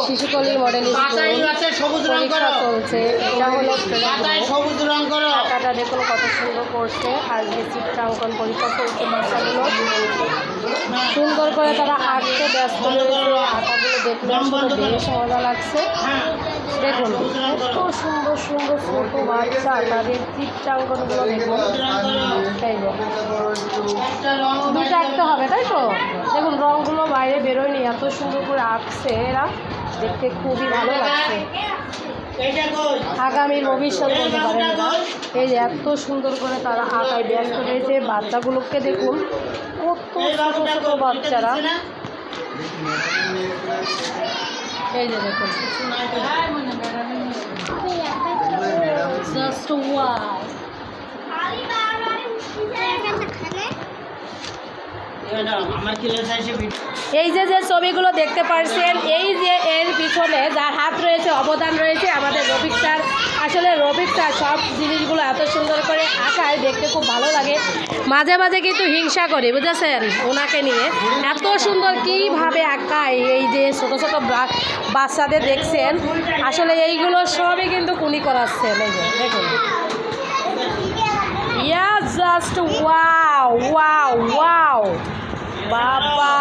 শিশুকলি model school পরীক্ষা চলছে। এটা হলো আঁকাটা দেখুন কত সুন্দর করছে। আজকে চিত্রাঙ্কন পরীক্ষা চলছে। বাচ্চাগুলো সুন্দর করে তারা আঁকতে ব্যস্ত রয়েছে। আঁকাগুলো দেখলে আসলে বেশ মজা লাগছে। দেখুন এত সুন্দর সুন্দর ছোট বাচ্চা তাদের চিত্রাঙ্কনগুলো দেখুন। তাই দুটো আঁকতে হবে তাই তো। দেখুন রঙগুলো বাইরে বেরোয়নি, এত সুন্দর করে আঁকছে এরা, দেখতে খুবই ভালো লাগছে। আগামী ভবিষ্যৎ বলতে পারেন এরা। এই যে এত সুন্দর করে তারা আঁকায় ব্যস্ত রয়েছে। বাচ্চাগুলোকে দেখুন কত ছোট ছোট বাচ্চারা। এই যে দেখুন জাস্ট ওয়াও। এই যে যে ছবিগুলো দেখতে পাচ্ছেন, এই যে এর পিছনে যার হাত রয়েছে, অবদান রয়েছে আমাদের রফিক স্যার। আসলে রফিক স্যার সব জিনিসগুলো এত সুন্দর করে আঁকায়, দেখতে খুব ভালো লাগে। মাঝে মাঝে কিন্তু হিংসা করে, বুঝেছেন, ওনাকে নিয়ে এত সুন্দর কীভাবে আঁকায়। এই যে ছোটো ছোটো বাচ্চাদের দেখছেন, আসলে এইগুলো সবই কিন্তু উনি করাচ্ছেন। এই যে দেখুন, ইয়া জাস্ট ওয়াও ওয়াও ওয়াও। বাবা